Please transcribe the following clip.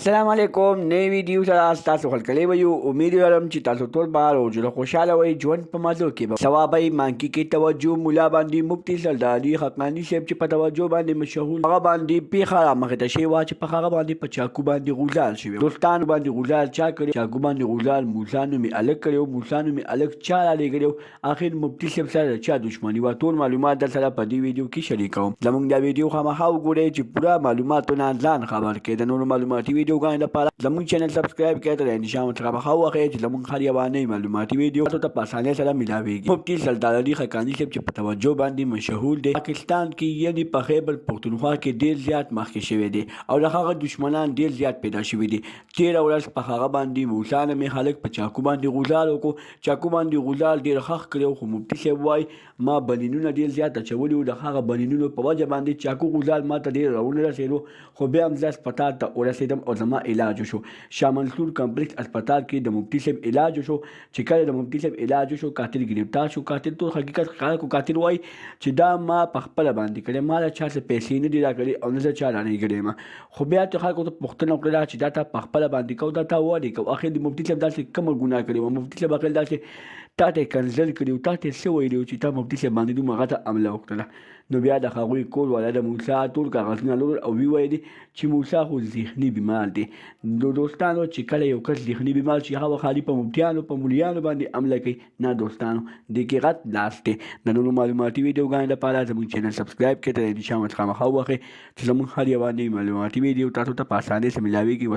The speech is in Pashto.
السلام علیکم نوی ویډیو سره تاسو خلکلی به یو امید لرم چې تاسو ټول به روزونه خوشحاله وئ ژوند په مزو کې به ثوابی مانکي کې توجه مولا باندې مفتي سردار علي حقانی صاحب چې په توجه باندې مشهور هغه باندې پیښه رامخې ته شوې وه چې په هغه باندې په چاقو باندې غوزار شوی دوستانو باندې غوزار چا کړی چاقو باندې غوزار موسی نومې هلک کړی و موسی نومې هلک چا رالیږلی اخر مفتي صاحب سره د چا دښمني وه ټول معلومات در سره په دې ویډیو کې شریکوم زموږ دا ویډیو خامخا وګورئ چې پوره معلوماتونه ځان خبر کړئ د نورو معلوماتي ویډیوګانو لپاره زموږ چینل سبسکرایب کړئ تر انشاء څخه مخه واخلئ چې زموږ هر یوه نوې معلوماتي ویډیو تاسو ته په اسانۍ سره ملاویږي مفتي سردار علي حقانی صاحب چې په توجه باندې مشهور دی پاکستان کې یعنې په خیبر پښتونخوا کې ډېر زیات مخکې شوی دی او د هغه دشمنان ډېر زیات پیدا شوي دي تېره ورځ په هغه باندې موسی نومې هلک په چاقو باندې غوزار وکړو چاقو باندې غوزار ډېر ښخ کړی خو مفتي صاحب وایي ما بنینونه ډېر زیات اچولي وو د هغه بنینونو په وجه باندې چاقو غوزار ما ته ډېر راونه رسېدو خو بیا هم زه هسپتال ته ورسېدم او زما علاج وشو شاه منصور کمپلیکس هسپتال کې د مفتي صاحب علاج وشو چې کله د مفتي صاحب علاج وشو قاتل گرفتار شو قاتل ټول حقیقت ښکاره کړو قاتل وایي چې دا ما په خپله باندې کړی ما له چا څه پیسې نه دي راکړې او نه زه چا رانیږلی یم خو بیا چې خلکو ته پوښتنه وکړله چې دا تا په خپله باندې کوو دا تا ولې کوو اخر د مفتي صاحب داسې کومه ګناه کړې وه مفتي صاحب اخر داسې تا ته یې کنځل کړي و تا ته یې څه ویلي و چې تا مفتي صاحب باندې دومره غټه حمله وکړله نو بیا د هغوی کور والا د موسی ټول کاغذونه لرل او وی ویلي چې موسی خو ذهني بیمار دی نو دوستانو چې کله یو کس ذهني بیمار شي هغه خالي په مفتیانو په مولیانو باندې حمله کوي نه دوستانو دې کې غټ لاس دی د نورو معلوماتي ویډیوګانو لپاره زموږ چینل سبسکرایب کړئ تر انشاء الله څخه مخه ووهئ چې زموږ هر یوه نوې معلوماتي ویډیو تاسو ته په اسانۍ سره ملاویږي